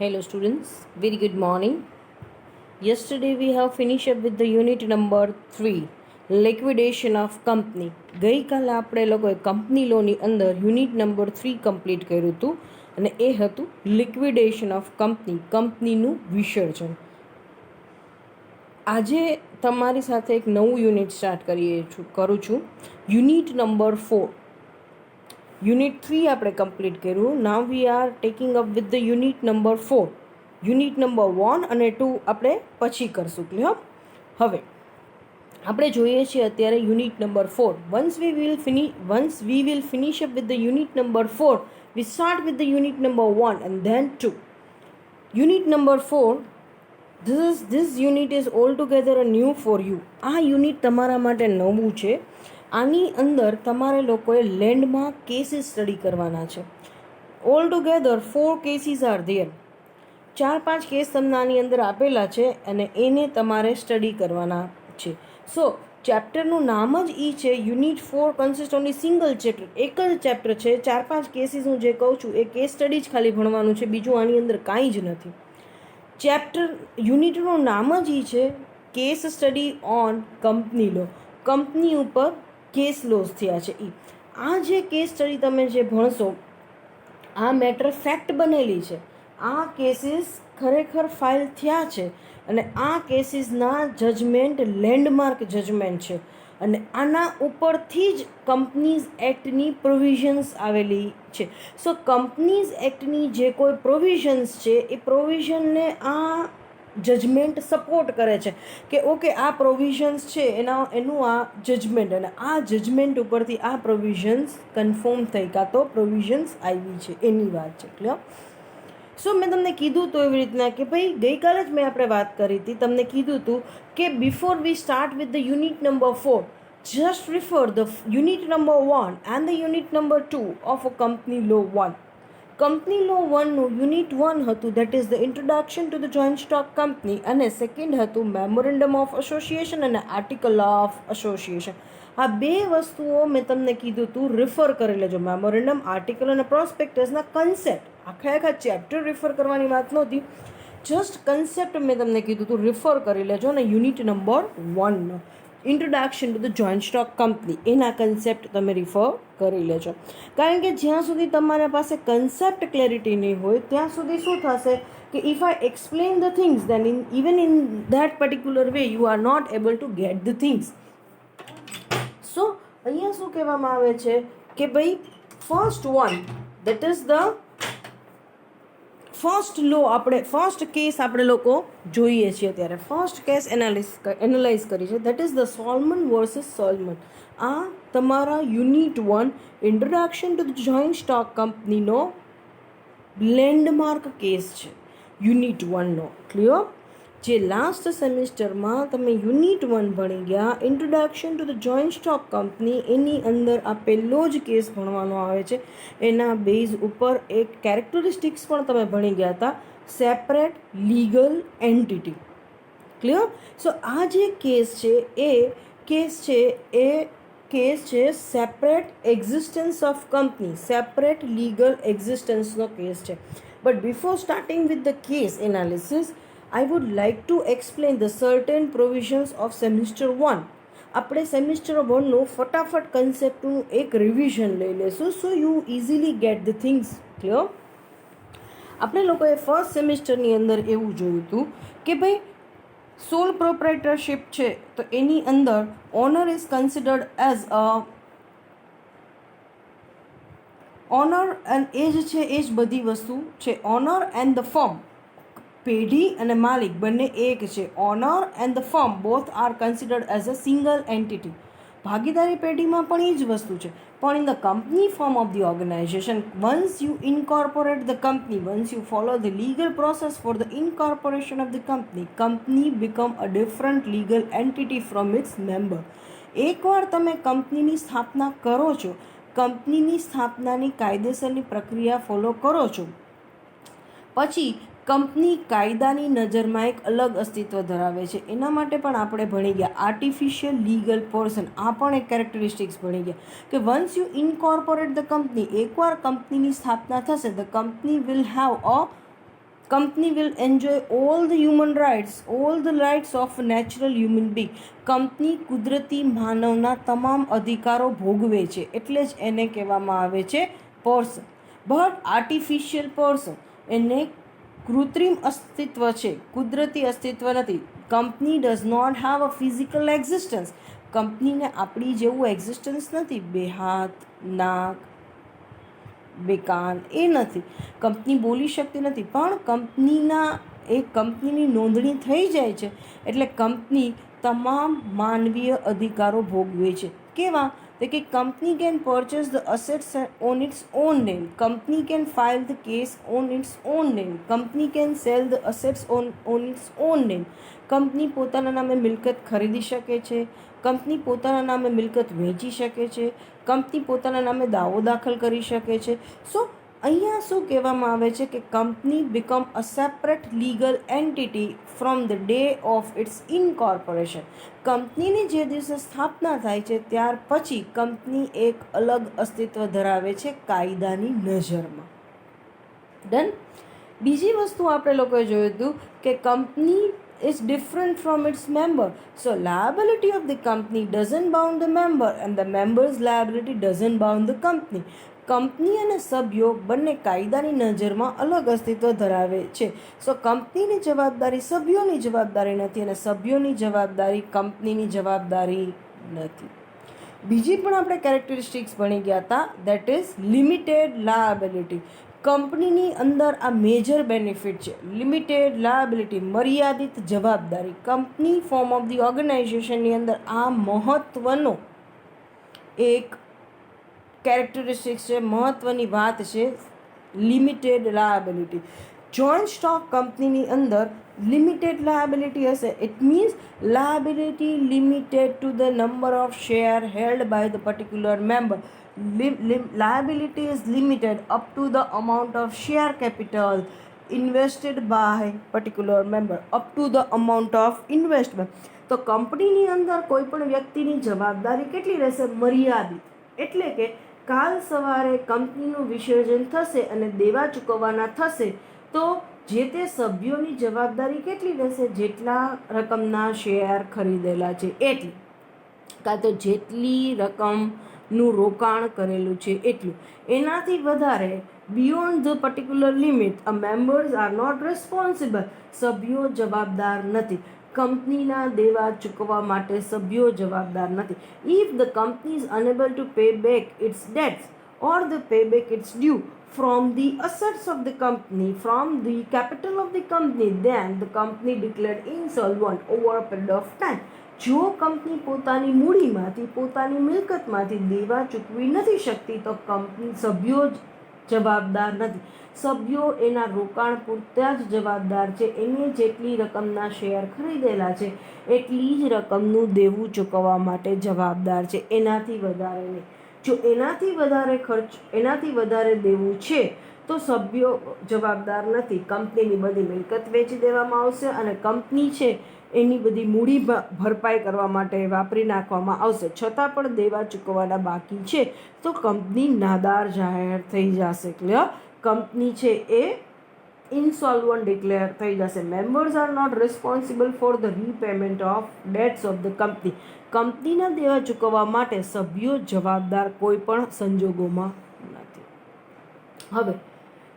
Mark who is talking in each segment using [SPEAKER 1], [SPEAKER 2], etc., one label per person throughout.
[SPEAKER 1] Hello students, very good morning. Yesterday we have finished up with the unit number 3, liquidation of company. ગઈકાલે આપણે લોકોએ company લોની અંદર unit number 3 complete કર્યું હતું અને એ હતું લિક્વિડેશન ઓફ કંપનીનું વિસર્જન. આજે તમારી સાથે એક નવું યુનિટ સ્ટાર્ટ કરું છું, યુનિટ નંબર 4. યુનિટ 3 આપણે કમ્પ્લીટ કર્યું. Now we are taking up with the unit number 4. Unit number 1 અને 2 આપણે પછી કરશું. ક્લિયર? હવે આપણે જોઈએ છીએ અત્યારે unit number 4. Once we will finish up with the unit number 4, V start with the unit number 1 and then 2. Unit number 4, this unit is altogether a new for you. આ યુનિટ તમારા માટે નવું છે. આની અંદર તમારે લોકોએ લેન્ડમાં કેસીસ સ્ટડી કરવાના છે. All together 4 cases are there. 4-5 case તમને આની અંદર આપેલા છે અને એને તમારે સ્ટડી કરવાના છે. સો ચેપ્ટરનું નામ જ એ છે unit 4 consist only single chapter. એક જ ચેપ્ટર છે. 4-5 કેસીસ હું જે કહું છું એ કેસ સ્ટડી જ ખાલી ભણવાનું છે, બીજું આની અંદર કાંઈ જ નથી. યુનિટનું નામ જ એ છે case study on company law. Company ઉપર કેસ લોઝ થયા છે. આ જે કેસ સ્ટડી તમે જે ભણશો આ મેટર ફેક્ટ બનેલી છે. આ કેસીસ ખરેખર ફાઇલ થયા છે અને આ કેસીસના જજમેન્ટ લેન્ડમાર્ક જજમેન્ટ છે અને આના ઉપરથી જ કંપનીઝ એક્ટની પ્રોવિઝન્સ આવેલી છે. સો કંપનીઝ એક્ટની જે કોઈ પ્રોવિઝન્સ છે એ પ્રોવિઝનને આ જજમેન્ટ સપોર્ટ કરે છે કે ઓકે આ પ્રોવિઝન્સ છે એનું આ જજમેન્ટ, અને આ જજમેન્ટ ઉપરથી આ પ્રોવિઝન્સ કન્ફર્મ થઈ કાં તો પ્રોવિઝન્સ આવી છે એની વાત છે. ક્લિયર? સો મેં તમને કીધું હતું એવી રીતના કે ભાઈ ગઈકાલે જ આપણે વાત કરી હતી, તમને કીધું હતું કે before we start with the unit number 4, just refer the unit number 1 and the unit number 2 of a company law 1. Company law 1નું યુનિટ 1 હતું, that is the introduction to the joint stock company, અને second હતું memorandum of association અને article of association. આ બે વસ્તુઓ મેં તમને કીધું હતું રિફર કરી લેજો. મેમોરેન્ડમ, આર્ટિકલ અને પ્રોસ્પેક્ટસના કન્સેપ્ટ, આખા ચેપ્ટર રિફર કરવાની વાત નહોતી, જસ્ટ કન્સેપ્ટ મેં તમને કીધું હતું રિફર કરી લેજો. અને યુનિટ નંબર 1નો introduction to the joint stock company એના કન્સેપ્ટ તમે રિફર કરી લેજો. કારણ કે જ્યાં સુધી તમારા પાસે કન્સેપ્ટ ક્લેરિટી નહીં હોય ત્યાં સુધી શું થશે કે if I explain the things then even in that particular way you are not able to get the things. So અહીંયા શું કહેવામાં આવે છે કે ભાઈ first one, that is the first case આપણે લોકો જોઈએ છીએ ત્યારે ફર્સ્ટ કેસ એનાલાઇઝ કરી છે, that is the Salomon versus Salomon. આ તમારા unit 1 introduction to the joint stock કંપનીનો લેન્ડમાર્ક કેસ છે યુનિટ 1નો. ક્લિયર? જે લાસ્ટ સેમિસ્ટરમાં તમે યુનિટ 1 ભણી ગયા introduction to the joint stock company, એની અંદર આ પહેલો જ કેસ ભણવાનો આવે છે. એના બેઝ ઉપર એક કેરેક્ટરિસ્ટિક્સ પણ તમે ભણી ગયા હતા, separate legal entity. Clear? So આ જે કેસ છે separate existence of company, separate legal એક્ઝિસ્ટન્સનો કેસ છે. But before starting with the case analysis I would like to explain the certain provisions of semester 1. આપણે સેમિસ્ટર 1નું ફટાફટ કન્સેપ્ટનું એક revision લઈ લેશું so you easily gate the things. Clear? આપણે લોકોએ first સેમિસ્ટરની અંદર એવું જોયું હતું કે ભાઈ સોલ પ્રોપ્રાઇટરશિપ છે તો એની અંદર owner is considered as a owner and એ જ છે એ જ બધી વસ્તુ છે. ઓનર એન્ડ ધ ફર્મ, પેઢી અને માલિક બંને એક છે. Owner and the firm both are considered as a single entity. ભાગીદારી પેઢીમાં પણ એ જ વસ્તુ છે. પણ in the company form of the organisation, once you incorporate the company, once you follow the legal process for the incorporation of the company become a different legal entity from its member. એકવાર તમે કંપનીની સ્થાપના કરો છો, કંપનીની સ્થાપનાની કાયદેસરની પ્રક્રિયા follow કરો છો, પછી કંપની કાયદાની નજરમાં એક અલગ અસ્તિત્વ ધરાવે છે. એના માટે પણ આપણે ભણી ગયા આર્ટિફિશિયલ લીગલ પર્સન. આ પણ એક કેરેક્ટરિસ્ટિક્સ ભણી ગયા કે once you incorporate the company, એકવાર કંપનીની સ્થાપના થશે, the company will have a company will enjoy all the human rights, all the rights of a natural human being. Company કુદરતી માનવના તમામ અધિકારો ભોગવે છે, એટલે જ એને કહેવામાં આવે છે પર્સન. બટ આર્ટિફિશિયલ પર્સન, એને કૃત્રિમ અસ્તિત્વ છે, કુદરતી અસ્તિત્વ નથી. Company does not have a physical existence. કંપનીને આપણી જેવું એક્ઝિસ્ટન્સ નથી, બે હાથ, નાક, બે કાન, એ નથી. કંપની બોલી શકતી નથી, પણ કંપનીની નોંધણી થઈ જાય છે એટલે કંપની તમામ માનવીય અધિકારો ભોગવે છે. કેવા? તો કે company can purchase the assets on it's on name, company can file the cash on it's on name, company can cell the assets on it's on name. Company પોતાના નામે મિલકત ખરીદી શકે છે, કંપની પોતાના નામે મિલકત વેચી શકે છે, કંપની પોતાના નામે દાવો દાખલ કરી શકે છે. સો અહીંયા શું કહેવામાં આવે છે કે company become a separate legal entity from the day of its incorporation. કંપનીની જે દિવસે સ્થાપના થાય છે ત્યાર પછી કંપની એક અલગ અસ્તિત્વ ધરાવે છે કાયદાની નજરમાં. ડન. બીજી વસ્તુ આપણે લોકોએ જોયું હતું કે company is different from its member. So liability of the company doesn't bound the member and the member's liability doesn't bound the company. Company અને સભ્યો બંને કાયદાની નજરમાં અલગ અસ્તિત્વ ધરાવે છે. સો કંપનીની જવાબદારી સભ્યોની જવાબદારી નથી અને સભ્યોની જવાબદારી કંપનીની જવાબદારી નથી. બીજી પણ આપણે કેરેક્ટરિસ્ટિક્સ ભણી ગયા હતા, દેટ ઇઝ લિમિટેડ લાયબિલિટી. કંપનીની અંદર આ મેજર બેનિફિટ છે. લિમિટેડ લાયબિલિટી, મર્યાદિત જવાબદારી. કંપની ફોર્મ ઓફ ધી ઓર્ગેનાઇઝેશનની અંદર આ મહત્ત્વનો એક કેરેક્ટરિસ્ટિક્સ છે, મહત્ત્વની વાત છે, લિમિટેડ લાયબિલિટી. જોઈન્ટ સ્ટોક કંપનીની અંદર લિમિટેડ લાયબિલિટી હશે. It means liability limited to the number of share held by the particular member. Liability is limited up to the amount of share capital invested by particular member, up to the amount of investment. તો કંપનીની અંદર કોઈ પણ વ્યક્તિની જવાબદારી કેટલી રહેશે? મર્યાદિત. એટલે કે કાલ સવારે કંપનીનું વિસર્જન થશે અને દેવા ચૂકવવાના થશે તો જે તે સભ્યોની જવાબદારી કેટલી રહેશે? જેટલા રકમના શેર ખરીદેલા છે એટલી, કાં તો જેટલી રકમનું રોકાણ કરેલું છે એટલું. એનાથી વધારે beyond the particular limit a members are not responsible. સભ્યો જવાબદાર નથી. કંપનીના દેવા ચૂકવવા માટે સભ્યો જવાબદાર નથી. If the company is unable to pay back its debts or the payback its due from the assets of the company, from the capital of the company, then the company declared insolvent over a period of time. જો company પોતાની મૂડીમાંથી, પોતાની મિલકતમાંથી દેવા ચૂકવી નથી શકતી તો company સભ્યો જવાબદાર નથી. સભ્યો એના રોકાણ પૂરતા જ જવાબદાર છે. એને જેટલી રકમના શેર ખરીદેલા છે એટલી જ રકમનું દેવું ચૂકવવા માટે જવાબદાર છે, એનાથી વધારે નહીં. જો એનાથી વધારે ખર્ચ, એનાથી વધારે દેવું છે તો સભ્યો જવાબદાર નથી. કંપનીની બધી મિલકત વેચી દેવામાં આવશે અને કંપની છે એની બધી મૂડી ભરપાઈ કરવા માટે વાપરી નાખવામાં આવશે. છતાં પણ દેવા ચૂકવવાના બાકી છે તો કંપની નાદાર જાહેર થઈ જશે. ક્લિયર? કંપની છે એ insolvent ડિક્લેર થઈ જશે. Members are not responsible for the repayment of debts of the company. કંપનીના દેવા ચૂકવવા માટે સભ્યો જવાબદાર કોઈ પણ સંજોગોમાં નથી. હવે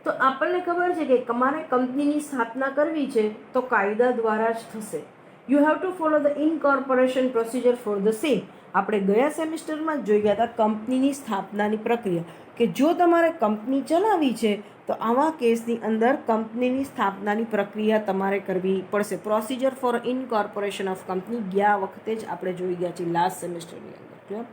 [SPEAKER 1] તો આપણને ખબર છે કે તમારે કંપનીની સ્થાપના કરવી છે તો કાયદા દ્વારા જ થશે. You have to follow the incorporation procedure for the same. આપણે ગયા સેમિસ્ટરમાં જોઈ ગયા હતા કંપનીની સ્થાપનાની પ્રક્રિયા, કે જો તમારે કંપની ચલાવવી છે તો આવા કેસની અંદર કંપનીની સ્થાપનાની પ્રક્રિયા તમારે કરવી પડશે. પ્રોસિજર ફોર ઇનકોર્પોરેશન ઓફ કંપની ગયા વખતે જ આપણે જોઈ ગયા છીએ લાસ્ટ સેમિસ્ટરની અંદર.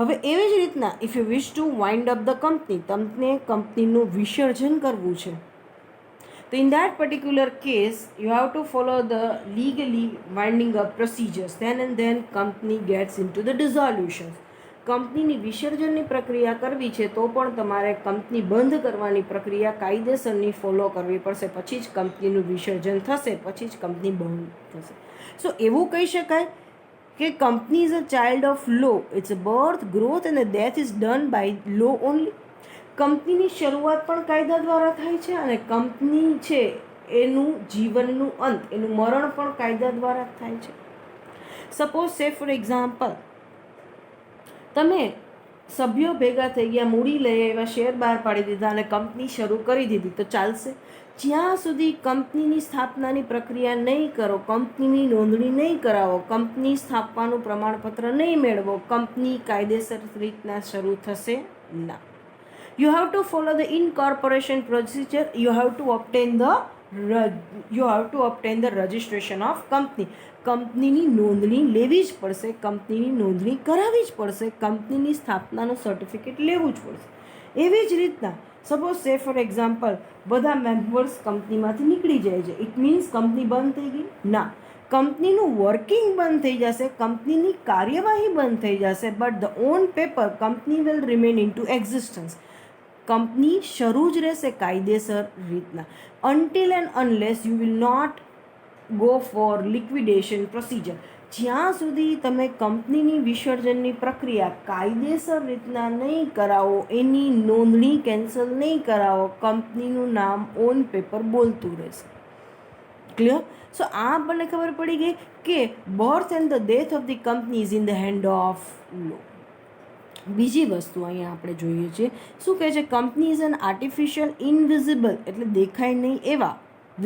[SPEAKER 1] હવે એવી જ રીતના if you wish to wind up the company, તમને કંપનીનું વિસર્જન કરવું છે તો in that particular case you have to follow the legally winding up procedures. Then and then company gets into the dissolution. કંપનીની વિસર્જનની પ્રક્રિયા કરવી છે તો પણ તમારે કંપની બંધ કરવાની પ્રક્રિયા કાયદેસરની ફોલો કરવી પડશે. પછી જ કંપનીનું વિસર્જન થશે, પછી જ કંપની બંધ થશે. સો એવું કહી શકાય કે company is a child of law. Its a birth, growth and death is done by law only. કંપનીની શરૂઆત પણ કાયદા દ્વારા થાય છે અને કંપની છે એનું જીવનનું અંત, એનું મરણ પણ કાયદા દ્વારા થાય છે. સપોઝ સે ફોર એક્ઝામ્પલ, તમે સભ્યો ભેગા થઈ ગયા, મૂડી લઈ આવ્યા, શેર બહાર પાડી દીધા અને કંપની શરૂ કરી દીધી, તો ચાલશે? જ્યાં સુધી કંપનીની સ્થાપનાની પ્રક્રિયા નહીં કરો, કંપનીની નોંધણી નહીં કરાવો, કંપની સ્થાપવાનું પ્રમાણપત્ર નહીં મેળવો, કંપની કાયદેસર રીતના શરૂ થશે ના. You have to follow the incorporation procedure. You have to obtain the registration of company. કંપનીની નોંધણી લેવી જ પડશે, કંપનીની નોંધણી કરાવવી જ પડશે, કંપનીની સ્થાપનાનું સર્ટિફિકેટ લેવું જ પડશે. એવી જ રીતના સપોઝ સે ફોર એક્ઝામ્પલ, બધા મેમ્બર્સ કંપનીમાંથી નીકળી જાય છે, ઇટ મીન્સ કંપની બંધ થઈ ગઈ? ના, કંપનીનું વર્કિંગ બંધ થઈ જશે, કંપનીની કાર્યવાહી બંધ થઈ જશે, but the on paper company will remain into existence. કંપની શરૂ જ રહેશે કાયદેસર રીતના, until and unless you will not go for liquidation procedure. જ્યાં સુધી તમે કંપનીની વિસર્જનની પ્રક્રિયા કાયદેસર રીતના નહીં કરાવો, એની નોંધણી કેન્સલ નહીં કરાવો, કંપનીનું નામ ઓન પેપર બોલતું રહેશે. ક્લિયર? સો આ આપણને ખબર પડી ગઈ કે birth and the death of the company is in the hand of law. બીજી વસ્તુ અહીંયા આપણે જોઈએ છીએ, શું કહે છે? Company is an artificial invisible, એટલે દેખાય નહીં એવા,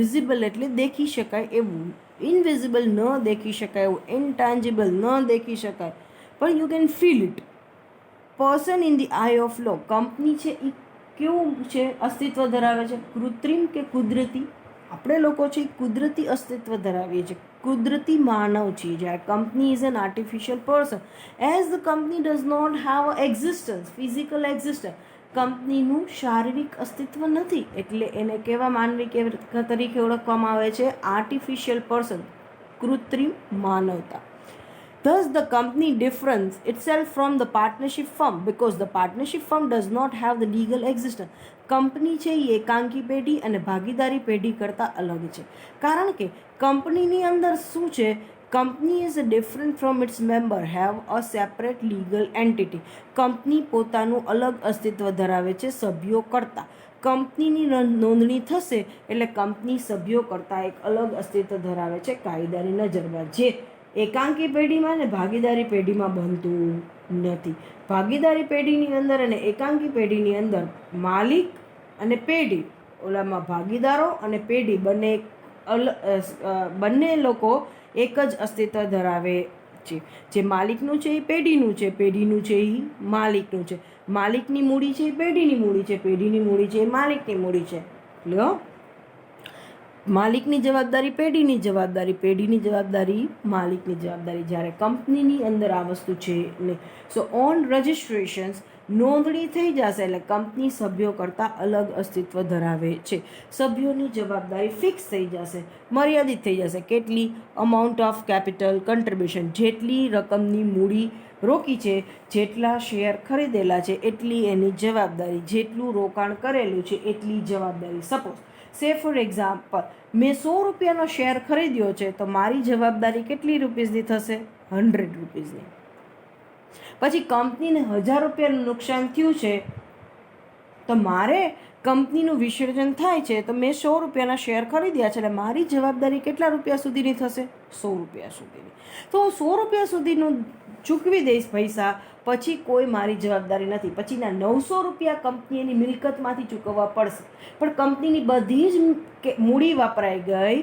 [SPEAKER 1] વિઝિબલ એટલે દેખી શકાય એવું, ઇનવિઝિબલ ન દેખી શકાય એવું, ઇનટેન્જિબલ ન દેખી શકાય પણ you can feel it person in the eye of law. Company છે એ કેવું છે, અસ્તિત્વ ધરાવે છે? કૃત્રિમ કે કુદરતી? આપણે લોકો છે એ કુદરતી અસ્તિત્વ ધરાવીએ છીએ, કુદરતી માનવ છીએ. જ્યારે company is an artificial person, as the company does not have a existence, physical existence, કંપનીનું શારીરિક અસ્તિત્વ નથી, એટલે એને કેવા માનવી તરીકે ઓળખવામાં આવે છે? આર્ટિફિશિયલ પર્સન, કૃત્રિમ માનવતા. Thus, the company differs itself from the partnership firm because the partnership firm does not have the legal existence. Company છે એ એકાંકી પેઢી અને ભાગીદારી પેઢી કરતાં અલગ છે, કારણ કે કંપનીની અંદર શું છે? Company is different from its member, have a separate legal entity. Company પોતાનું અલગ અસ્તિત્વ ધરાવે છે સભ્યો કરતાં. કંપનીની નોંધણી થશે એટલે કંપની સભ્યો કરતાં એક અલગ અસ્તિત્વ ધરાવે છે કાયદાની નજરમાં, જે એકાંકી પેઢીમાં અને ભાગીદારી પેઢીમાં બનતું નથી. ભાગીદારી પેઢીની અંદર અને એકાંકી પેઢીની અંદર માલિક અને પેઢી, ઓલામાં ભાગીદારો અને પેઢી બંને લોકો એક જ અસ્તિત્વ ધરાવે છે. જે માલિકનું છે એ પેઢીનું છે, પેઢીનું છે એ માલિકનું છે. માલિકની મૂડી છે એ પેઢીની મૂડી છે, પેઢીની મૂડી છે એ માલિકની મૂડી છે. લ્યો, માલિકની જવાબદારી પેઢીની જવાબદારી, પેઢીની જવાબદારી માલિકની જવાબદારી. જ્યારે કંપનીની અંદર આ વસ્તુ છે નહીં. સો ઓન રજિસ્ટ્રેશન્સ નોંધણી થઈ જશે એટલે કંપની સભ્યો કરતાં અલગ અસ્તિત્વ ધરાવે છે. સભ્યોની જવાબદારી ફિક્સ થઈ જશે, મર્યાદિત થઈ જશે. કેટલી? અમાઉન્ટ ઓફ કેપિટલ કન્ટ્રીબ્યુશન, જેટલી રકમની મૂડી રોકી છે, જેટલા શેર ખરીદેલા છે એટલી એની જવાબદારી, જેટલું રોકાણ કરેલું છે એટલી જવાબદારી. સપોઝ સે ફોર એક્ઝામ્પલ, મેં 100 રૂપિયાનો શેર ખરીદ્યો છે, તો મારી જવાબદારી કેટલી રૂપીસની થશે? 100 રૂપીસની. પછી કંપનીને 1000 રૂપિયાનું નુકસાન થયું છે, તો મારે કંપનીનું વિસર્જન થાય છે, તો મેં 100 રૂપિયાના શેર ખરીદ્યા છે એટલે મારી જવાબદારી કેટલા રૂપિયા સુધીની થશે? 100 રૂપિયા સુધીની. તો હું 100 રૂપિયા સુધીનું ચૂકવી દઈશ પૈસા, પછી કોઈ મારી જવાબદારી નથી. પછીના 900 રૂપિયા કંપની એની મિલકતમાંથી ચૂકવવા પડશે. પણ કંપનીની બધી જ મૂડી વપરાઈ ગઈ,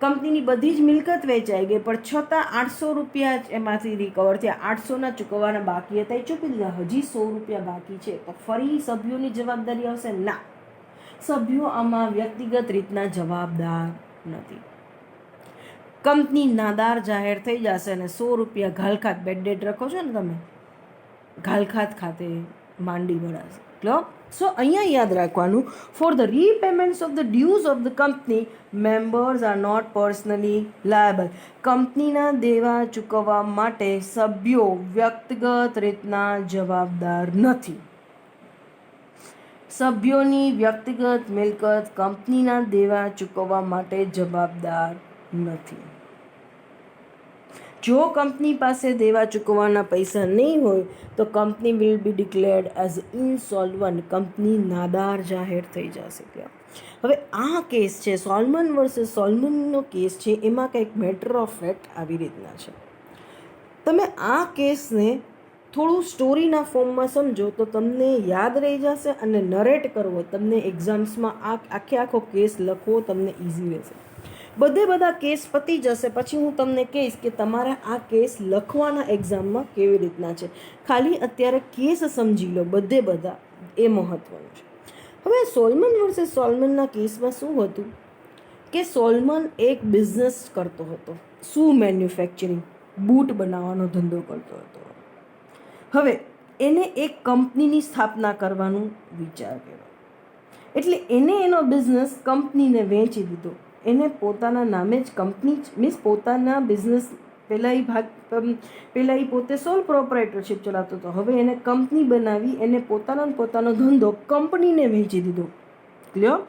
[SPEAKER 1] કંપનીની બધી જ મિલકત વેચાઈ ગઈ, પણ છતાં 800 રૂપિયા જ એમાંથી રિકવર થયા. 800ના ચૂકવવાના બાકી હતા એ ચૂકવી દીધા, હજી 100 રૂપિયા બાકી છે, તો ફરી સભ્યોની જવાબદારી આવશે? ના, સભ્યો આમાં વ્યક્તિગત રીતના જવાબદાર નથી. કંપની નાદાર જાહેર થઈ જશે અને 100 રૂપિયા ઘાલખાત, બેડ ડેટ રાખો છો ને તમે, ઘાલખાત ખાતે માંડી વળાશે. સો અહીંયા યાદ રાખવાનું, for the repayments of the dues of the company members are not personally liable. કંપનીના દેવા ચૂકવવા માટે સભ્યો વ્યક્તિગત રીતના જવાબદાર નથી. સભ્યોની વ્યક્તિગત મિલકત કંપનીના દેવા ચૂકવવા માટે જવાબદાર નથી. જો કંપની પાસે દેવા ચૂકવવાના પૈસા નહીં હોય તો company will be declared as insolvent, company નાદાર જાહેર થઈ જશે. હવે આ કેસ છે સોલમન વર્સિસ સોલમનનો કેસ છે, એમાં કંઈક મેટર ઓફ ફેક્ટ આવી રીતના છે. તમે આ કેસને થોડું સ્ટોરીના ફોર્મમાં સમજો તો તમને યાદ રહી જશે, અને નરેટ કરવો તમને એક્ઝામ્સમાં આખો કેસ લખવો તમને ઇઝી રહેશે. બધા કેસ પતી જશે પછી હું તમને કહીશ કે તમારે આ કેસ લખવાના એક્ઝામમાં કેવી રીતના છે. ખાલી અત્યારે કેસ સમજી લો બધા, એ મહત્વનું છે. હવે સોલમન વર્સિસ સોલમનના કેસમાં શું હતું કે સોલમન એક બિઝનેસ કરતો હતો, શૂ મેન્યુફેક્ચરિંગ, બૂટ બનાવવાનો ધંધો કરતો હતો. હવે એને એક કંપનીની સ્થાપના કરવાનું વિચાર કર્યો, એટલે એને એનો બિઝનેસ કંપનીને વેચી દીધો. એને પોતાના નામે જ કંપની મીન્સ પોતાના બિઝનેસ પહેલાં એ પોતે સોલ પ્રોપરાઇટરશિપ ચલાવતો હતો. હવે એને કંપની બનાવી, એને પોતાનો ધંધો કંપનીને વેચી દીધો. ક્લિયર?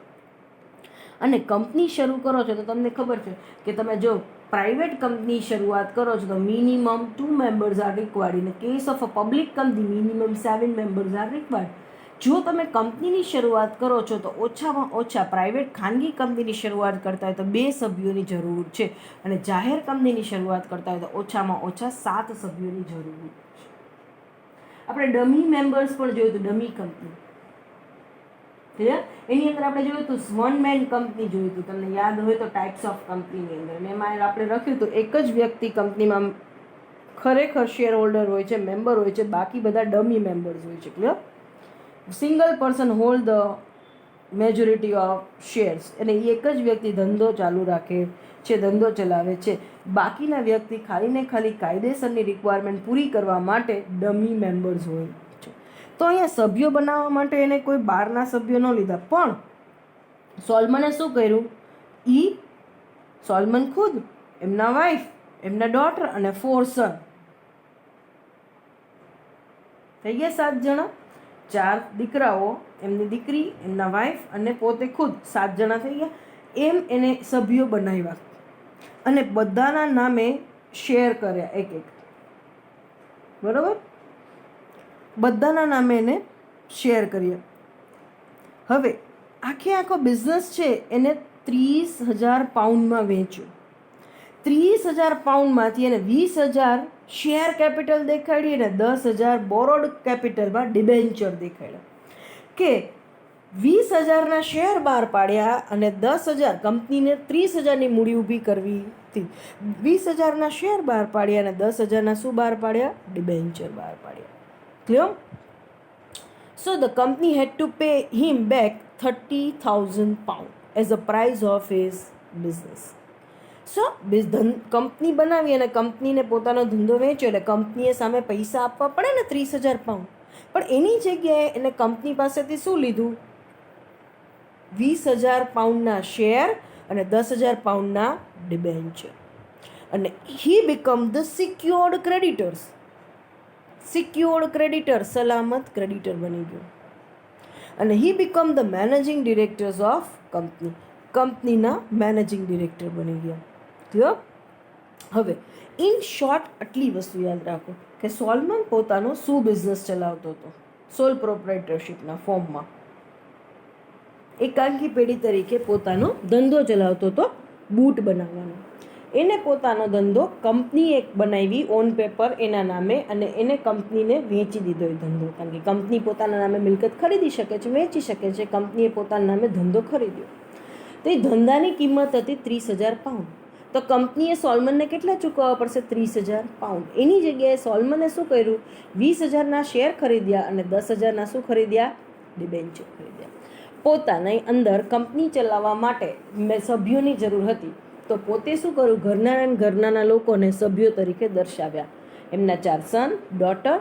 [SPEAKER 1] અને કંપની શરૂ કરો છો તો તમને ખબર છે કે તમે જો પ્રાઇવેટ કંપની શરૂઆત કરો છો તો minimum 2 members are required. In case of a public company minimum 7 members are required. જો તમે કંપનીની શરૂઆત કરો છો તો ઓછામાં ઓછા પ્રાઇવેટ ખાનગી કંપનીની શરૂઆત કરતા હોય તો 2 સભ્યોની જરૂર છે, અને જાહેર કંપનીની શરૂઆત કરતા હોય તો ઓછામાં ઓછા 7 સભ્યોની જરૂર છે. આપણે ડમી મેમ્બર્સ પણ જોયું હતું, ડમી કંપની. ક્લિયર? એની અંદર આપણે જોયું હતું વન મેન કંપની જોયું હતું, તમને યાદ હોય તો ટાઈપ્સ ઓફ કંપનીની અંદર એમાં આપણે લખ્યું હતું એક જ વ્યક્તિ કંપનીમાં ખરેખર શેર હોલ્ડર હોય છે, મેમ્બર હોય છે, બાકી બધા ડમી મેમ્બર્સ હોય છે. Clear? Single person hold the majority of shares, અને એ એક જ વ્યક્તિ ધંધો ચાલુ રાખે છે, ધંધો ચલાવે છે. બાકીના વ્યક્તિ ખાલી ને ખાલી કાયદેસરની રિક્વાયરમેન્ટ પૂરી કરવા માટે ડમી મેમ્બર્સ હોય છે. તો અહીંયા સભ્યો બનાવવા માટે એને કોઈ બહારના સભ્યો ન લીધા, પણ સોલમને શું કર્યું, સોલમન ખુદ, એમના વાઈફ, એમના ડોટર અને 4 સન, થઈ ગયા 7 જણા. 4 દીકરાઓ, એમની દીકરી, એમના વાઈફ અને પોતે ખુદ 7 જણા થઈ ગયા. એમ એને સભ્યો બનાવ્યા અને બધાના નામે શેર કર્યા એક. બરાબર? બધાના નામે એને શેર કર્યા. હવે આખો બિઝનેસ છે એને 30,000 પાઉન્ડમાં વેચ્યો. 30,000 પાઉન્ડમાંથી એને 20,000 શેર કેપિટલ દેખાડી અને 10,000 બોરોડ કેપિટલમાં ડિબેન્ચર દેખાડ્યા. કે 20,000ના શેર બહાર પાડ્યા અને 10,000 કંપનીને 30,000ની મૂડી ઊભી કરવી હતી. 20,000ના શેર બહાર પાડ્યા અને 10,000ના શું બહાર પાડ્યા, ડિબેન્ચર બહાર પાડ્યા. Clear? So the company had to pay him back 30,000 pound as a price of his business. So company બનાવી અને કંપનીને પોતાનો ધંધો વેચ્યો એટલે કંપનીએ સામે પૈસા આપવા પડે ને 30,000 પાઉન્ડ. પણ એની જગ્યાએ એને કંપની પાસેથી શું લીધું, 20,000 પાઉન્ડના શેર અને 10,000 પાઉન્ડના ડિબેન્ચર. અને he become the secured creditors. Secured creditor, સલામત ક્રેડિટર બની ગયો. અને he become the managing directors of company. કંપનીના મેનેજિંગ ડિરેક્ટર બની ગયા. ક્લિયર? હવે ઇન શોર્ટ આટલી વસ્તુ યાદ રાખો કે સોલમન પોતાનો શું બિઝનેસ ચલાવતો હતો, સોલ પ્રોપ્રાઇટરશિપના ફોર્મમાં એકાંકી પેઢી તરીકે પોતાનો ધંધો ચલાવતો હતો, બૂટ બનાવવાનો. એને પોતાનો ધંધો કંપની એક બનાવી ઓન પેપર એના નામે, અને એને કંપનીને વેચી દીધો એ ધંધો. કારણ કે કંપની પોતાના નામે મિલકત ખરીદી શકે છે, વેચી શકે છે. કંપનીએ પોતાના નામે ધંધો ખરીદ્યો. તો એ ધંધાની કિંમત હતી 30,000 પાઉન્ડ. તો કંપનીએ સોલમનને કેટલા ચૂકવવા પડશે, 30,000 પાઉન્ડ. એની જગ્યાએ સોલમને શું કર્યું, 20,000ના શેર ખરીદ્યા અને 10,000ના શું ખરીદ્યા, ડિબેન્ચર ખરીદ્યા. પોતાની અંદર કંપની ચલાવવા માટે સભ્યોની જરૂર હતી તો પોતે શું કર્યું, ઘરના લોકોને સભ્યો તરીકે દર્શાવ્યા. એમના 4 સન, ડોટર,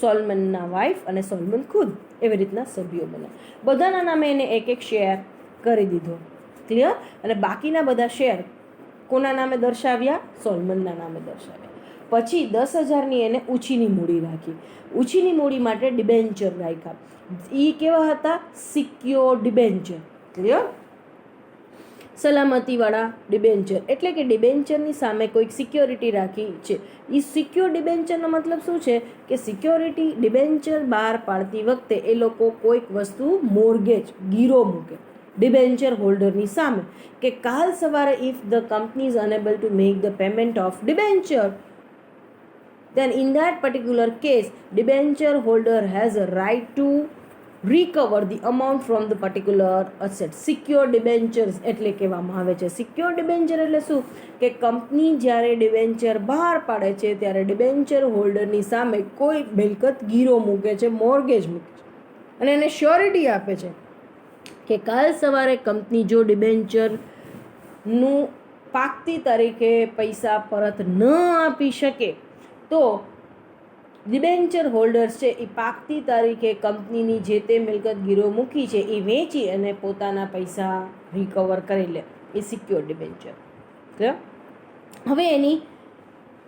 [SPEAKER 1] સોલમનના વાઈફ અને સોલમન ખુદ, એવી રીતના સભ્યો બન્યા. બધાના નામે એને એક શેર કરી દીધો. ક્લિયર? અને બાકીના બધા શેર કોના નામે દર્શાવ્યા, સોલમનના નામે દર્શાવ્યા. પછી 10,000ની એને ઉછીની મૂડી રાખી. ઉછીની મૂડી માટે ડિબેન્ચર રાખ્યા. એ કેવા હતા, સિક્યોર ડિબેન્ચર. ક્લિયર? સલામતીવાળા ડિબેન્ચર, એટલે કે ડિબેન્ચરની સામે કોઈક સિક્યોરિટી રાખી છે. એ સિક્યોર ડિબેન્ચરનો મતલબ શું છે કે સિક્યોરિટી ડિબેન્ચર બહાર પાડતી વખતે એ લોકો કોઈક વસ્તુ મોર્ગેજ ગીરો મૂકે ડિબેન્ચર હોલ્ડરની સામે, કે કાલ સવારે if the company is unable to make the payment of debenture, then in that particular case debenture holder has a right to recover the amount from the particular asset. Secure debentures એટલે કહેવામાં આવે છે. Secure debenture એટલે શું કે company જ્યારે debenture બહાર પાડે છે ત્યારે ડિબેન્ચર હોલ્ડરની સામે કોઈ મિલકત ગીરો મૂકે છે, મોર્ગેજ મૂકે છે, અને એને શ્યોરિટી આપે છે કે કાલ સવારે કંપની જો ડિબેન્ચરનું પાકતી તારીખે પૈસા પરત ન આપી શકે તો ડિબેન્ચર હોલ્ડર્સ છે એ પાકતી તારીખે કંપનીની જે તે મિલકત ગીરો મૂકી છે એ વેચી અને પોતાના પૈસા રિકવર કરી લે. એ સિક્યોર ડિબેન્ચર. હવે એની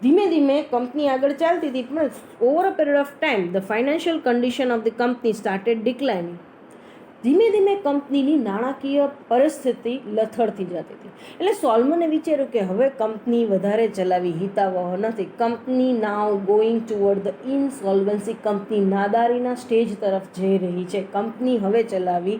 [SPEAKER 1] ધીમે ધીમે કંપની આગળ ચાલતી હતી, પણ over a period of time the financial condition of the company started declining. ધીમે ધીમે કંપનીની નાણાકીય પરિસ્થિતિ લથડતી જતી હતી. એટલે સોલ્મને વિચાર્યું કે હવે કંપની વધારે ચલાવી હિતાવહ નથી. Company now going toward the insolvency, company નાદારીના સ્ટેજ તરફ જઈ રહી છે. કંપની હવે ચલાવી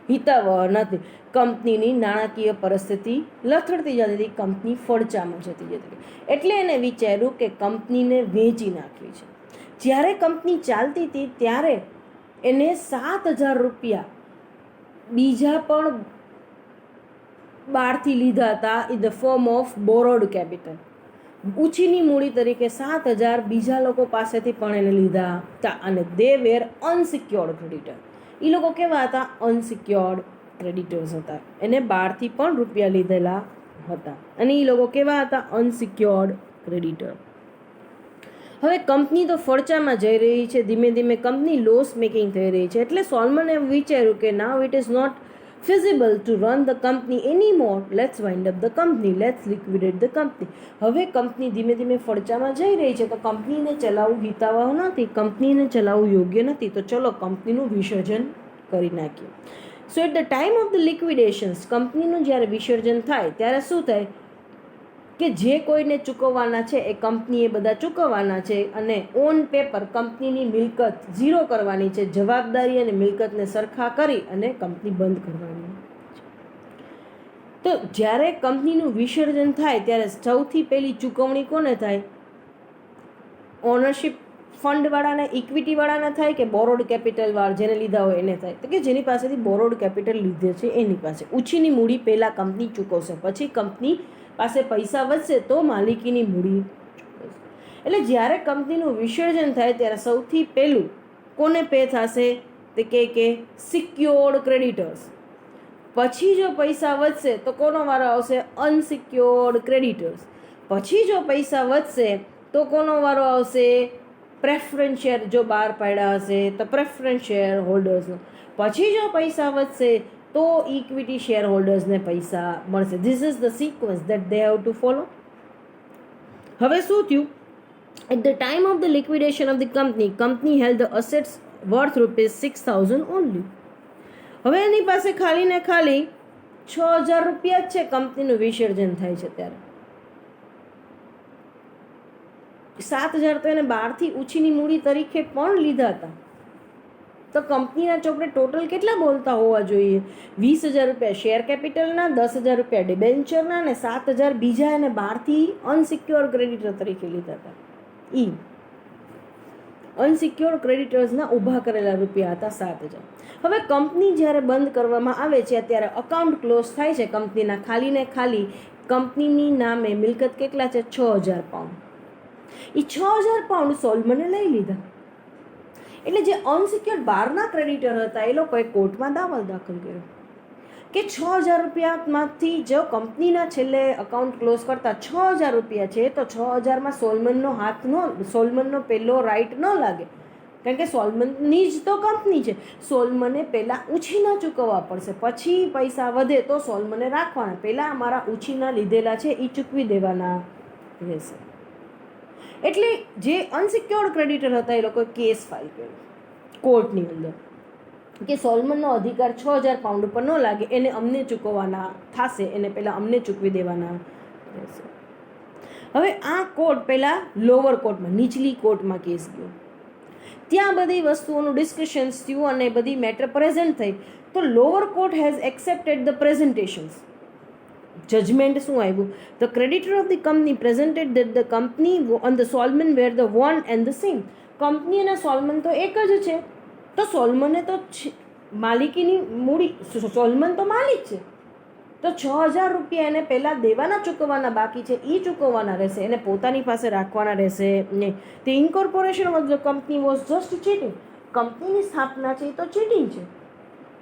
[SPEAKER 1] હિતાવહ નથી. કંપનીની નાણાકીય પરિસ્થિતિ લથડતી જતી હતી, કંપની ફડચામાં જતી હતી. એટલે એને વિચાર્યું કે કંપનીને વેચી નાખવી છે. જ્યારે કંપની ચાલતી હતી ત્યારે એને 7,000 રૂપિયા બીજા પણ બહારથી લીધા હતા in the form of borrowed capital. ઉછીની મૂડી તરીકે 7,000 બીજા લોકો પાસેથી પણ એને લીધા હતા, અને દે વેર અનસિક્યોર્ડ ક્રેડિટર. એ લોકો કેવા હતા? અનસિક્યોર્ડ ક્રેડિટર્સ હતા. એને બહારથી પણ રૂપિયા લીધેલા હતા, અને એ લોકો કેવા હતા? Unsecured creditor. હવે કંપની તો ફડચામાં જઈ રહી છે, ધીમે ધીમે કંપની લોસ મેકિંગ થઈ રહી છે. એટલે સોલ્મને વિચાર્યું કે now it is not feasible to run the company anymore, let's wind up the company, let's liquidate the company. હવે કંપની ધીમે ધીમે ફડચામાં જઈ રહી છે તો કંપનીને ચલાવવું હિતાવહ નથી, કંપનીને ચલાવવું યોગ્ય નથી, તો ચલો કંપનીનું વિસર્જન કરી નાખીએ. So at the time of the liquidations, કંપનીનું જ્યારે વિસર્જન થાય ત્યારે શું થાય કે જે કોઈને ચૂકવવાના છે એ કંપનીએ બધા ચૂકવવાના છે, અને ઓન પેપર કંપનીની મિલકત ઝીરો કરવાની છે. જવાબદારી અને મિલકતને સરખા કરી અને કંપની બંધ કરવાની છે. તો જ્યારે કંપનીનું વિસર્જન થાય ત્યારે સૌથી પહેલી ચૂકવણી કોને થાય? ઓનરશિપ ફંડવાળાને, ઇક્વિટીવાળાને થાય કે બોરોડ કેપિટલવાળા જેને લીધા હોય એને થાય? તો કે જેની પાસેથી બોરોડ કેપિટલ લીધે છે એની પાસે. ઉછીની મૂડી પહેલાં કંપની ચૂકવશે, પછી કંપની પાસે પૈસા વધશે તો માલિકીની મૂડી ચૂકવશે. એટલે જ્યારે કંપનીનું વિસર્જન થાય ત્યારે સૌથી પહેલું કોને પે થશે? તે કે સિક્યોર્ડ ક્રેડિટર્સ. પછી જો પૈસા વધશે તો કોનો વારો આવશે? Unsecured creditors. પછી જો પૈસા વધશે તો કોનો વારો આવશે? પ્રેફરન્સ શેર જો બહાર પાડ્યા હશે તો પ્રેફરન્સ શેર હોલ્ડર્સનો. પછી જો પૈસા વધશે તો ઇક્વિટી શેર હોલ્ડર્સને પૈસા મળશે. This is the sequence that they have to follow. હવે શું થયું? At the time of the liquidation of the company held the assets worth ₹6,000 only. હવે એની પાસે ખાલી ને ખાલી 6,000 રૂપિયા જ છે. કંપનીનું વિસર્જન થાય છે ત્યારે 7,000 તો એને બહારથી ઉછીની મૂડી તરીકે પણ લીધા હતા. તો કંપનીના ચોપડે ટોટલ કેટલા બોલતા હોવા જોઈએ? 20,000 રૂપિયા શેર કેપિટલના, 10,000 રૂપિયા ડિબેન્ચરના, અને 7,000 બીજા એને બહારથી અનસિક્યોર ક્રેડિટર તરીકે લીધા હતા. અનસિક્યોર ક્રેડિટર્સના ઊભા કરેલા રૂપિયા હતા 7,000. હવે કંપની જ્યારે બંધ કરવામાં આવે છે ત્યારે અકાઉન્ટ ક્લોઝ થાય છે કંપનીના. ખાલી ને ખાલી કંપનીની નામે મિલકત કેટલા છે? 6,000 પાઉન્ડ. એ 6,000 પાઉન્ડ સોલ્મને લઈ લીધા. એટલે જે અનસિક્યોર્ડ બહારના ક્રેડિટર હતા એ લોકોએ કોર્ટમાં દાવો દાખલ કર્યો કે 6,000 રૂપિયામાંથી જો કંપનીના છેલ્લે અકાઉન્ટ ક્લોઝ કરતા 6,000 રૂપિયા છે તો 6,000માં સોલ્મનનો પહેલો રાઇટ ન લાગે, કારણ કે સોલ્મનની જ તો કંપની છે. સોલ્મને પહેલાં ઉછીના ચૂકવવા પડશે, પછી પૈસા વધે તો સોલ્મને રાખવાના. પહેલાં અમારા ઉછીના લીધેલા છે એ ચૂકવી દેવાના રહેશે. એટલે જે અનસિક્યોર્ડ ક્રેડિટર હતા એ લોકોએ કેસ ફાઇલ કર્યો કોર્ટની અંદર. કે સોલમનનો અધિકાર 6,000 પાઉન્ડ ઉપર ન લાગે, એને અમને ચૂકવવાના થશે, એને પહેલાં અમને ચૂકવી દેવાના રહેશે. હવે આ કોર્ટ પહેલાં લોઅર કોર્ટમાં, નીચલી કોર્ટમાં કેસ ગયો. ત્યાં બધી વસ્તુઓનું ડિસ્કશન્સ થયું અને બધી મેટર પ્રેઝન્ટ થઈ. તો lower court has accepted the presentations. Judgement શું આવ્યું? The creditor of the company presented that the company on the Salomon were the one and the same. Company અને સોલમન તો એક જ છે, તો સોલમને તો માલિકીની મૂડી, સોલમન તો માલિક છે, તો 6,000 રૂપિયા એને પહેલાં દેવાના ચૂકવવાના બાકી છે, એ ચૂકવવાના રહેશે, એને પોતાની પાસે રાખવાના રહેશે નહીં. The incorporation of the company was just cheating. કંપનીની સ્થાપના છે એ તો ચીટિંગ છે.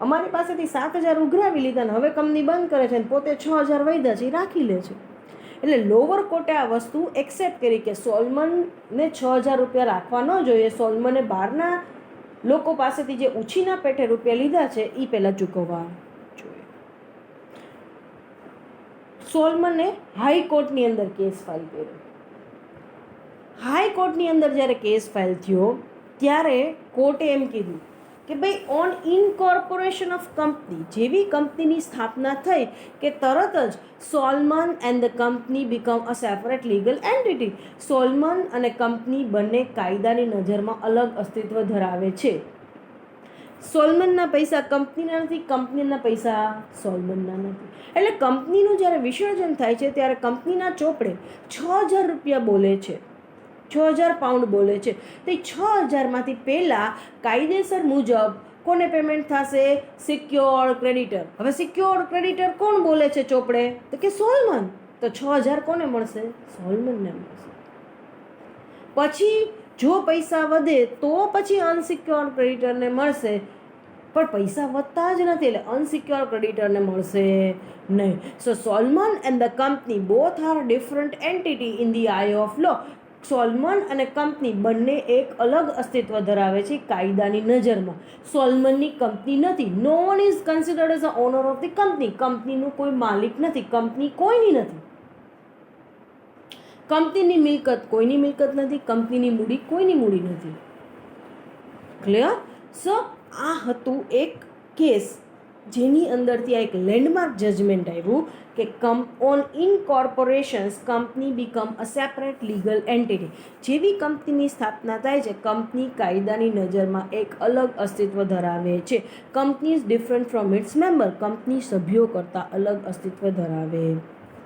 [SPEAKER 1] અમારી પાસેથી 7,000 ઉઘરાવી લીધા ને હવે કંપની બંધ કરે છે ને પોતે 6,000 વૈધા છે એ રાખી લે છે. એટલે લોઅર કોર્ટે આ વસ્તુ એક્સેપ્ટ કરી કે સોલમનને 6,000 રૂપિયા રાખવા ન જોઈએ, સોલમને બહારના લોકો પાસેથી જે ઉછીના પેઠે રૂપિયા લીધા છે એ પહેલાં ચૂકવવા જોઈએ. સોલમને હાઈકોર્ટની અંદર કેસ ફાઇલ કર્યો. હાઈકોર્ટની અંદર જ્યારે કેસ ફાઇલ થયો ત્યારે કોર્ટે એમ કીધું કે ભાઈ ઓન ઇનકોર્પોરેશન ઓફ કંપની, જેવી કંપનીની સ્થાપના થઈ કે તરત જ Salomon and the company become a separate legal entity. Salomon અને કંપની બંને કાયદાની નજરમાં અલગ અસ્તિત્વ ધરાવે છે. સોલમનના પૈસા કંપનીના નથી, કંપનીના પૈસા સોલમનના નથી. એટલે કંપનીનું જ્યારે વિસર્જન થાય છે ત્યારે કંપનીના ચોપડે 6,000 રૂપિયા બોલે છે, 6,000 પાઉન્ડ બોલે છે. તો એ 6,000માંથી પહેલાં કાયદેસર મુજબ કોને પેમેન્ટ થશે? Secured creditor. હવે સિક્યોર્ડ ક્રેડિટર કોણ બોલે છે ચોપડે? તો કે સોલમન. તો 6,000 કોને મળશે? સોલમનને મળશે. પછી જો પૈસા વધે તો પછી અનસિક્યોર્ડ ક્રેડિટરને મળશે, પણ પૈસા વધતા જ નથી એટલે અનસિક્યોર્ડ ક્રેડિટરને મળશે નહીં. So Salomon and the company both are different entity in the eye of law. Salomon અને કંપની બંને એક અલગ અસ્તિત્વ ધરાવે છે કાયદાની નજરમાં. સોલમનની કંપની નથી. No one is considered as a owner of the company. કંપનીનું કોઈ માલિક નથી, કંપની કોઈની નથી. કંપનીની મિલકત કોઈની મિલકત નથી, કંપનીની મૂડી કોઈની મૂડી નથી. ક્લિયર? સો આ હતું એક કેસ જેની અંદરથી આ એક લેન્ડમાર્ક જજમેન્ટ આવ્યું કે on incorporations company become a separate legal entity. જેવી કંપનીની સ્થાપના થાય છે, કંપની કાયદાની નજરમાં એક અલગ અસ્તિત્વ ધરાવે છે. Company is different from its member. Company સભ્યો કરતાં અલગ અસ્તિત્વ ધરાવે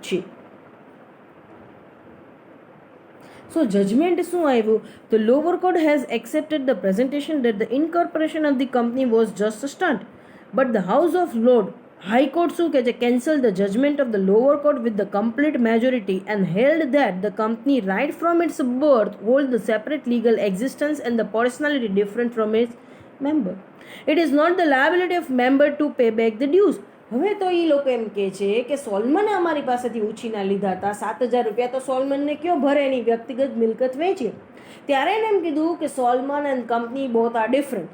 [SPEAKER 1] છે. So judgment શું આવ્યું? The lower court has accepted the presentation that the incorporation of the company was just a stunt. But the House of Lords, High Court શું કહે છે? Cancelled the judgment of the lower court with the complete majority and held that the company right from its birth hold the separate legal existence and the personality different from its member. It is not the liability of member to pay back the dues. હવે તો એ લોકો એમ કહે છે કે સોલમને અમારી પાસેથી ઉછીના લીધા હતા, 7,000 રૂપિયા તો સોલમનને કયો ભરે, એની વ્યક્તિગત મિલકત વેચીએ. ત્યારે એને એમ કીધું કે Salomon and company both are different.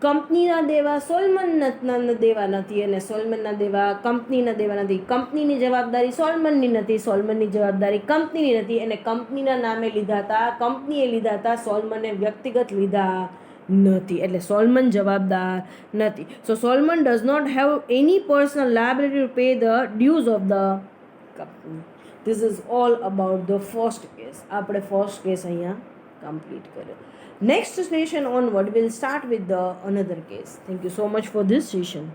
[SPEAKER 1] કંપનીના દેવા સોલમનના દેવા નથી અને સોલમનના દેવા કંપનીના દેવા નથી. કંપનીની જવાબદારી સોલમનની નથી, સોલમનની જવાબદારી કંપનીની નથી. એને કંપનીના નામે લીધા હતા, કંપનીએ લીધા હતા, સોલમને વ્યક્તિગત લીધા નથી. એટલે સોલમન જવાબદાર નથી. So Salomon does not have any personal liability to pay the dues of the company. This is all about the first case. આપણે ફર્સ્ટ કેસ અહીંયા કમ્પ્લીટ કર્યો. Next session onward we'll start with the another case. Thank you so much for this session.